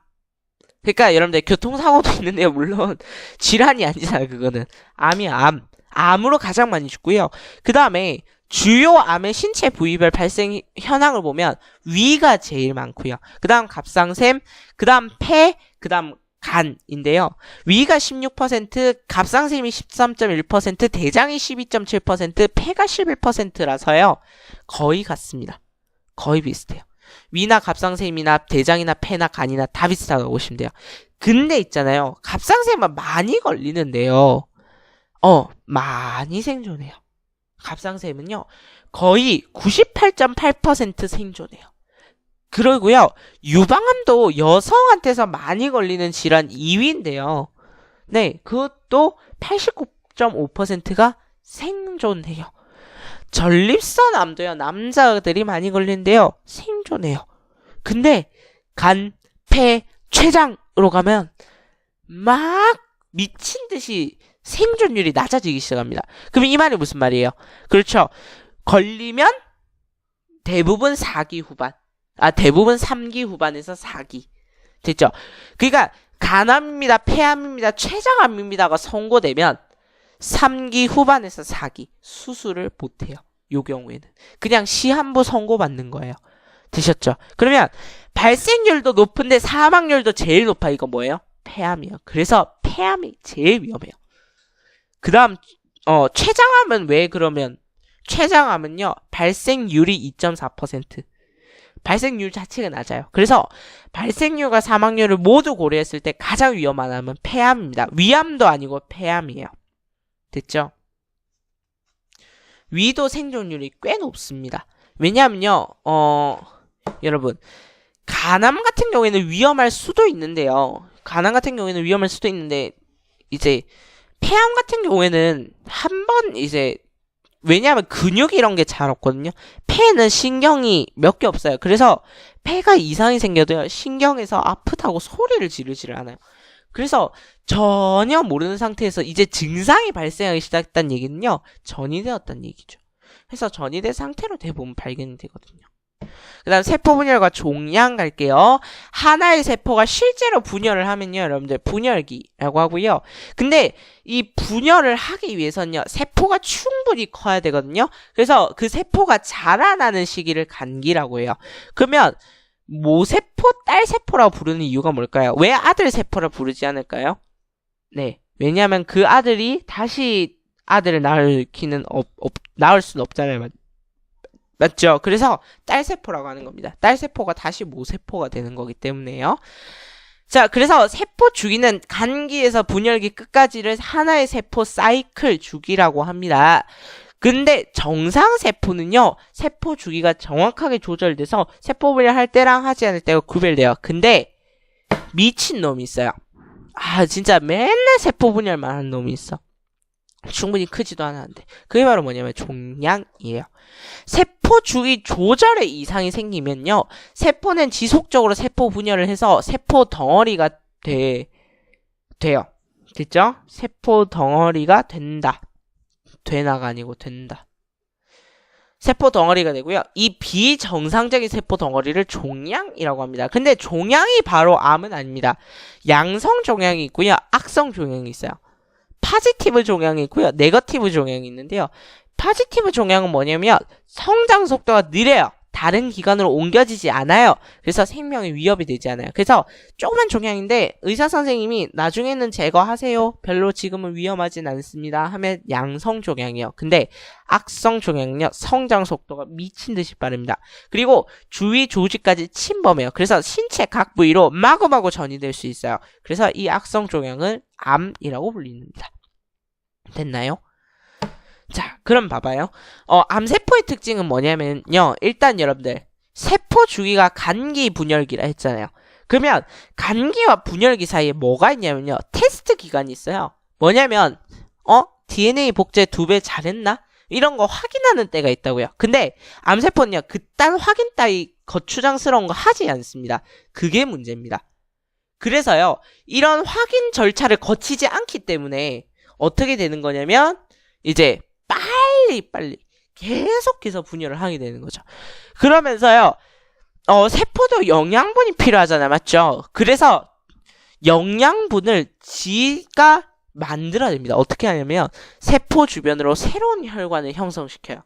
그러니까 여러분들 교통사고도 있는데요. 물론 질환이 아니잖아요. 그거는 암이 암. 암으로 가장 많이 죽고요. 그 다음에 주요 암의 신체 부위별 발생 현황을 보면 위가 제일 많고요. 그 다음 갑상샘, 그 다음 폐, 그 다음 간인데요. 위가 16%, 갑상샘이 13.1%, 대장이 12.7%, 폐가 11%라서요. 거의 같습니다. 거의 비슷해요. 위나 갑상샘이나 대장이나 폐나 간이나 다 비슷하다고 보시면 돼요. 근데 있잖아요. 갑상샘은 많이 걸리는데요. 많이 생존해요. 갑상샘은요. 거의 98.8% 생존해요. 그러고요. 유방암도 여성한테서 많이 걸리는 질환 2위인데요. 네, 그것도 89.5%가 생존해요. 전립선암도요. 남자들이 많이 걸리는데요. 생존해요. 근데 간, 폐, 췌장으로 가면 막 미친 듯이 생존율이 낮아지기 시작합니다. 그럼 이 말이 무슨 말이에요? 그렇죠. 걸리면 대부분 4기 후반. 대부분 3기 후반에서 4기. 됐죠? 그러니까 간암입니다. 폐암입니다. 췌장암입니다가 선고되면 3기 후반에서 4기 수술을 못해요. 요 경우에는 그냥 시한부 선고받는 거예요. 되셨죠? 그러면 발생률도 높은데 사망률도 제일 높아. 이거 뭐예요? 폐암이요. 그래서 폐암이 제일 위험해요. 그 다음 췌장암은 왜 그러면 췌장암은요. 발생률이 2.4%. 발생률 자체가 낮아요. 그래서 발생률과 사망률을 모두 고려했을 때 가장 위험한 암은 폐암입니다. 위암도 아니고 폐암이에요. 됐죠? 위도 생존율이 꽤 높습니다. 왜냐하면요. 여러분 간암 같은 경우에는 위험할 수도 있는데요. 간암 같은 경우에는 위험할 수도 있는데 이제 폐암 같은 경우에는 한번 이제 왜냐하면 근육 이런 게 잘 없거든요. 폐는 신경이 몇 개 없어요. 그래서 폐가 이상이 생겨도요. 신경에서 아프다고 소리를 지르지를 않아요. 그래서 전혀 모르는 상태에서 이제 증상이 발생하기 시작했다는 얘기는요. 전이 되었다는 얘기죠. 그래서 전이 된 상태로 대부분 발견이 되거든요. 그 다음 세포 분열과 종양 갈게요. 하나의 세포가 실제로 분열을 하면요. 여러분들 분열기라고 하고요. 근데 이 분열을 하기 위해서는요. 세포가 충분히 커야 되거든요. 그래서 그 세포가 자라나는 시기를 간기라고 해요. 그러면 모세포, 딸세포라고 부르는 이유가 뭘까요? 왜 아들 세포라 부르지 않을까요? 네. 왜냐하면 그 아들이 다시 아들을 낳을 수는 없잖아요. 맞죠? 그래서 딸세포라고 하는 겁니다. 딸세포가 다시 모세포가 되는 거기 때문에요. 자, 그래서 세포 주기는 간기에서 분열기 끝까지를 하나의 세포 사이클 주기라고 합니다. 근데 정상 세포는요. 세포 주기가 정확하게 조절돼서 세포 분열할 때랑 하지 않을 때가 구별돼요. 근데 미친 놈이 있어요. 진짜 맨날 세포 분열만 하는 놈이 있어. 충분히 크지도 않았는데 그게 바로 뭐냐면 종양이에요. 세포 주기 조절에 이상이 생기면요. 세포는 지속적으로 세포 분열을 해서 세포 덩어리가 돼요. 됐죠? 세포 덩어리가 된다. 되나가 아니고 된다. 세포 덩어리가 되고요. 이 비정상적인 세포 덩어리를 종양이라고 합니다. 근데 종양이 바로 암은 아닙니다. 양성 종양이 있고요. 악성 종양이 있어요. 파지티브 종양이 있고요. 네거티브 종양이 있는데요. 파지티브 종양은 뭐냐면 성장 속도가 느려요. 다른 기관으로 옮겨지지 않아요. 그래서 생명에 위협이 되지 않아요. 그래서 조그만 종양인데 의사 선생님이 나중에는 제거하세요. 별로 지금은 위험하진 않습니다. 하면 양성 종양이에요. 근데 악성 종양은요. 성장 속도가 미친 듯이 빠릅니다. 그리고 주위 조직까지 침범해요. 그래서 신체 각 부위로 마구마구 전이될 수 있어요. 그래서 이 악성 종양을 암이라고 불립니다. 됐나요? 자, 그럼 봐봐요. 암세포의 특징은 뭐냐면요. 일단 여러분들, 세포 주기가 간기 분열기라 했잖아요. 그러면 간기와 분열기 사이에 뭐가 있냐면요. 테스트 기간이 있어요. 뭐냐면, DNA 복제 2배 잘했나? 이런 거 확인하는 때가 있다고요. 근데 암세포는요. 그딴 확인 따위 거추장스러운 거 하지 않습니다. 그게 문제입니다. 그래서요. 이런 확인 절차를 거치지 않기 때문에 어떻게 되는 거냐면 이제 빨리 계속해서 분열을 하게 되는 거죠. 그러면서요. 세포도 영양분이 필요하잖아요. 맞죠? 그래서 영양분을 지가 만들어냅니다. 어떻게 하냐면 세포 주변으로 새로운 혈관을 형성시켜요.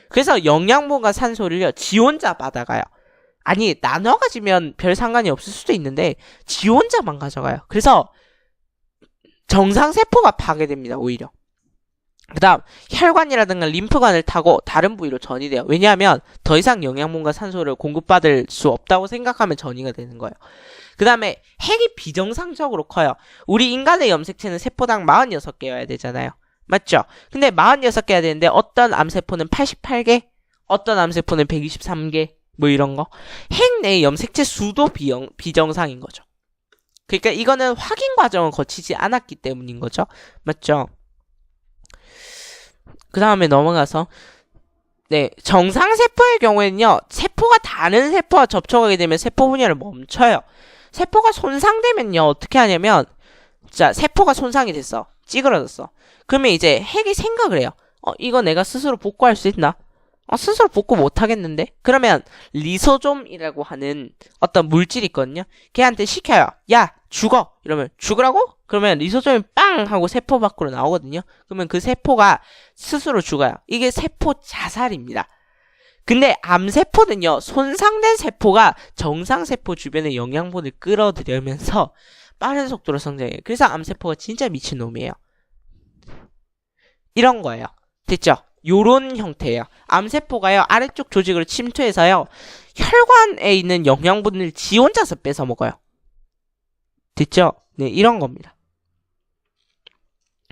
그래서 영양분과 산소를요. 지 혼자 받아가요. 아니 나눠 가지면 별 상관이 없을 수도 있는데 지 혼자만 가져가요. 그래서 정상 세포가 파괴됩니다. 오히려. 그 다음 혈관이라든가 림프관을 타고 다른 부위로 전이 돼요. 왜냐하면 더 이상 영양분과 산소를 공급받을 수 없다고 생각하면 전이가 되는 거예요. 그 다음에 핵이 비정상적으로 커요. 우리 인간의 염색체는 세포당 46개여야 되잖아요. 맞죠? 근데 46개여야 되는데 어떤 암세포는 88개, 어떤 암세포는 123개 뭐 이런 거. 핵 내의 염색체 수도 비정상인 거죠. 그러니까 이거는 확인 과정을 거치지 않았기 때문인 거죠. 맞죠? 그 다음에 넘어가서 정상 세포의 경우에는요. 세포가 다른 세포와 접촉하게 되면 세포 분열을 멈춰요. 세포가 손상되면요. 어떻게 하냐면 자, 세포가 손상이 됐어. 찌그러졌어. 그러면 이제 핵이 생각을 해요. 이거 내가 스스로 복구할 수 있나? 스스로 복구 못하겠는데? 그러면 리소좀이라고 하는 어떤 물질이 있거든요. 걔한테 시켜요. 야, 죽어! 이러면 죽으라고? 그러면 리소좀이 빵! 하고 세포 밖으로 나오거든요. 그러면 그 세포가 스스로 죽어요. 이게 세포 자살입니다. 근데 암세포는요. 손상된 세포가 정상세포 주변에 영양분을 끌어들이면서 빠른 속도로 성장해요. 그래서 암세포가 진짜 미친놈이에요. 이런 거예요. 됐죠? 요런 형태예요. 암세포가요. 아래쪽 조직으로 침투해서요. 혈관에 있는 영양분을 지 혼자서 뺏어 먹어요. 됐죠? 네, 이런 겁니다.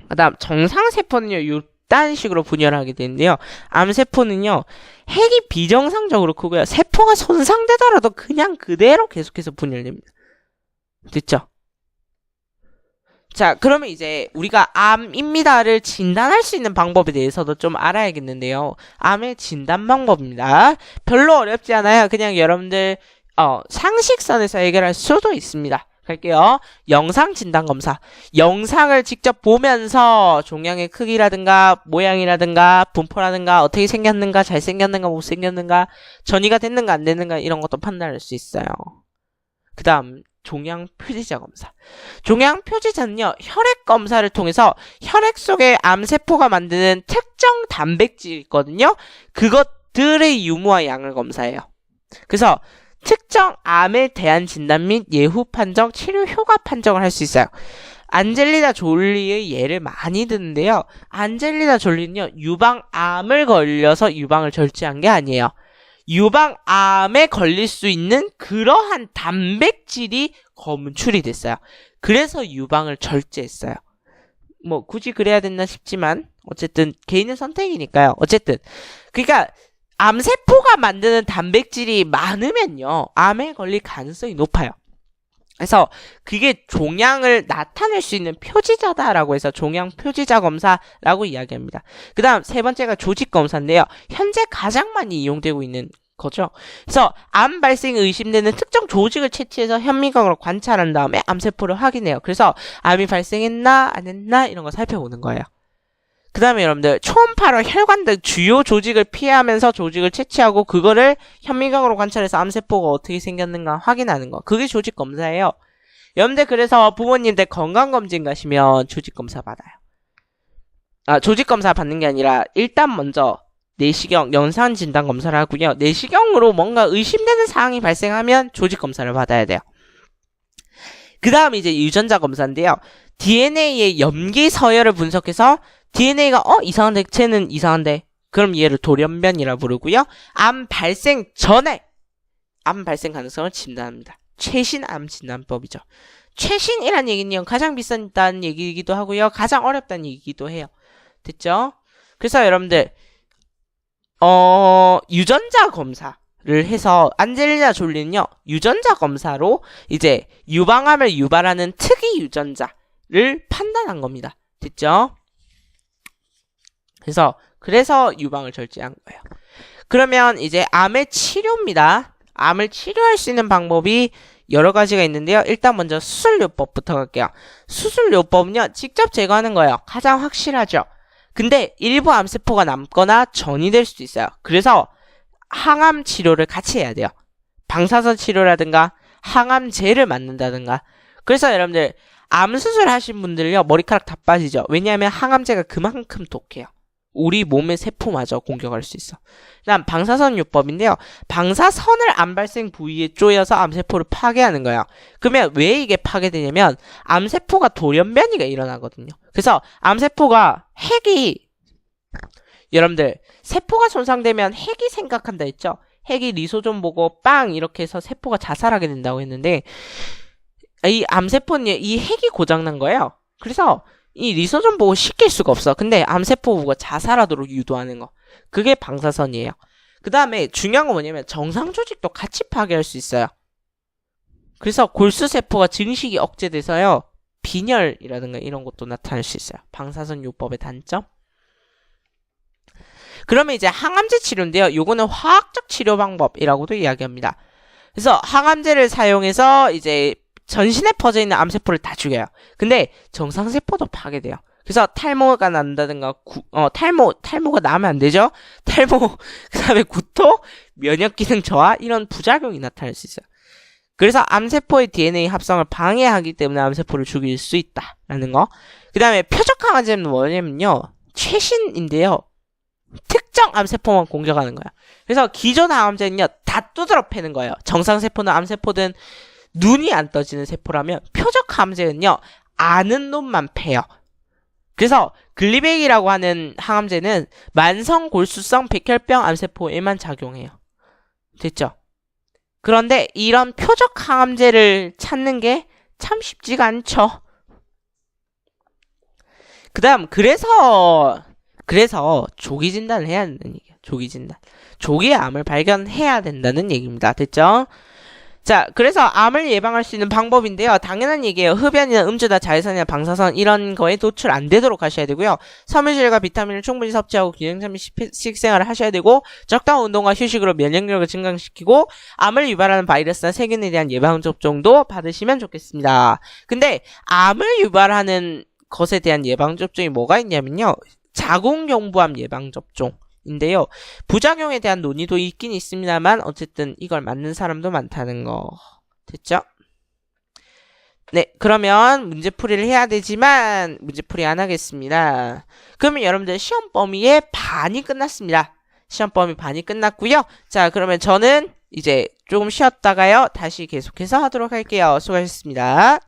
그 다음 정상세포는요. 이딴 식으로 분열하게 되는데요. 암세포는요. 핵이 비정상적으로 크고요. 세포가 손상되더라도 그냥 그대로 계속해서 분열됩니다. 됐죠? 자, 그러면 이제 우리가 암입니다를 진단할 수 있는 방법에 대해서도 좀 알아야겠는데요. 암의 진단 방법입니다. 별로 어렵지 않아요. 그냥 여러분들 상식선에서 해결할 수도 있습니다. 갈게요. 영상 진단 검사. 영상을 직접 보면서 종양의 크기라든가 모양이라든가 분포라든가 어떻게 생겼는가 잘생겼는가 못생겼는가 전이가 됐는가 안 됐는가 이런 것도 판단할 수 있어요. 그 다음 종양 표지자 검사. 종양 표지자는요. 혈액 검사를 통해서 혈액 속에 암세포가 만드는 특정 단백질이 있거든요. 그것들의 유무와 양을 검사해요. 그래서 특정 암에 대한 진단 및 예후 판정, 치료 효과 판정을 할 수 있어요. 안젤리나 졸리의 예를 많이 드는데요. 안젤리나 졸리는요. 유방암을 걸려서 유방을 절제한 게 아니에요. 유방암에 걸릴 수 있는 그러한 단백질이 검출이 됐어요. 그래서 유방을 절제했어요. 뭐 굳이 그래야 됐나 싶지만 어쨌든 개인의 선택이니까요. 어쨌든 그러니까 암세포가 만드는 단백질이 많으면요. 암에 걸릴 가능성이 높아요. 그래서 그게 종양을 나타낼 수 있는 표지자다라고 해서 종양 표지자 검사라고 이야기합니다. 그 다음 세 번째가 조직 검사인데요. 현재 가장 많이 이용되고 있는 거죠. 그래서 암 발생 의심되는 특정 조직을 채취해서 현미경으로 관찰한 다음에 암세포를 확인해요. 그래서 암이 발생했나 안 했나 이런 거 살펴보는 거예요. 그 다음에 여러분들 초음파로 혈관 등 주요 조직을 피하면서 조직을 채취하고 그거를 현미경으로 관찰해서 암세포가 어떻게 생겼는가 확인하는 거. 그게 조직 검사예요. 여러분들 그래서 부모님들 건강검진 가시면 조직 검사 받아요. 조직 검사 받는 게 아니라 일단 먼저 내시경, 연산 진단 검사를 하고요. 내시경으로 뭔가 의심되는 사항이 발생하면 조직 검사를 받아야 돼요. 그 다음 이제 유전자 검사인데요. DNA의 염기 서열을 분석해서 DNA가 이상한데 쟤는 이상한데 그럼 얘를 돌연변이라 부르고요. 암 발생 전에 암 발생 가능성을 진단합니다. 최신 암 진단법이죠. 최신이란 얘기는 가장 비싼다는 얘기이기도 하고요. 가장 어렵다는 얘기이기도 해요. 됐죠? 그래서 여러분들 유전자 검사를 해서 안젤리나 졸리는요. 유전자 검사로 이제 유방암을 유발하는 특이 유전자를 판단한 겁니다. 됐죠? 그래서 유방을 절제한 거예요. 그러면 이제 암의 치료입니다. 암을 치료할 수 있는 방법이 여러 가지가 있는데요. 일단 먼저 수술요법부터 갈게요. 수술요법은요. 직접 제거하는 거예요. 가장 확실하죠. 근데 일부 암세포가 남거나 전이될 수도 있어요. 그래서 항암 치료를 같이 해야 돼요. 방사선 치료라든가 항암제를 맞는다든가. 그래서 여러분들 암 수술하신 분들요. 머리카락 다 빠지죠. 왜냐하면 항암제가 그만큼 독해요. 우리 몸의 세포마저 공격할 수 있어. 그다음 방사선 요법인데요. 방사선을 암 발생 부위에 쪼여서 암세포를 파괴하는 거예요. 그러면 왜 이게 파괴되냐면 암세포가 돌연변이가 일어나거든요. 그래서 암세포가 여러분들 세포가 손상되면 핵이 생각한다 했죠. 핵이 리소좀 보고 빵 이렇게 해서 세포가 자살하게 된다고 했는데 이 암세포는 이 핵이 고장난 거예요. 그래서 이 리소좀 보고 시킬 수가 없어. 근데 암세포 보고 자살하도록 유도하는 거. 그게 방사선이에요. 그 다음에 중요한 건 뭐냐면 정상 조직도 같이 파괴할 수 있어요. 그래서 골수세포가 증식이 억제돼서요. 빈혈이라든가 이런 것도 나타날 수 있어요. 방사선 요법의 단점. 그러면 이제 항암제 치료인데요. 요거는 화학적 치료 방법이라고도 이야기합니다. 그래서 항암제를 사용해서 이제 전신에 퍼져 있는 암세포를 다 죽여요. 근데 정상세포도 파괴돼요. 그래서 탈모가 난다든가 탈모가 나면 안 되죠. 그 다음에 구토, 면역기능 저하 이런 부작용이 나타날 수 있어요. 그래서 암세포의 DNA 합성을 방해하기 때문에 암세포를 죽일 수 있다라는 거. 그 다음에 표적 항암제는 뭐냐면요. 최신인데요. 특정 암세포만 공격하는 거예요. 그래서 기존 항암제는요. 다 두드러 패는 거예요. 정상세포는 암세포든 눈이 안 떠지는 세포라면 표적 항암제는요. 아는 놈만 패요. 그래서 글리백이라고 하는 항암제는 만성 골수성 백혈병 암세포에만 작용해요. 됐죠? 그런데 이런 표적 항암제를 찾는 게 참 쉽지가 않죠. 그 다음 그래서 조기 진단을 해야 된다는 얘기예요. 조기 진단. 조기에 암을 발견해야 된다는 얘기입니다. 됐죠? 자, 그래서 암을 예방할 수 있는 방법인데요. 당연한 얘기예요. 흡연이나 음주나 자외선이나 방사선 이런 거에 노출 안 되도록 하셔야 되고요. 섬유질과 비타민을 충분히 섭취하고 균형 잡힌 식생활을 하셔야 되고 적당한 운동과 휴식으로 면역력을 증강시키고 암을 유발하는 바이러스나 세균에 대한 예방접종도 받으시면 좋겠습니다. 근데 암을 유발하는 것에 대한 예방접종이 뭐가 있냐면요. 자궁경부암 예방접종. 인데요. 부작용에 대한 논의도 있긴 있습니다만 어쨌든 이걸 맞는 사람도 많다는 거. 됐죠? 네, 그러면 문제풀이를 해야 되지만 문제풀이 안 하겠습니다. 그러면 여러분들 시험 범위의 반이 끝났습니다. 시험 범위 반이 끝났고요. 자, 그러면 저는 이제 조금 쉬었다가요. 다시 계속해서 하도록 할게요. 수고하셨습니다.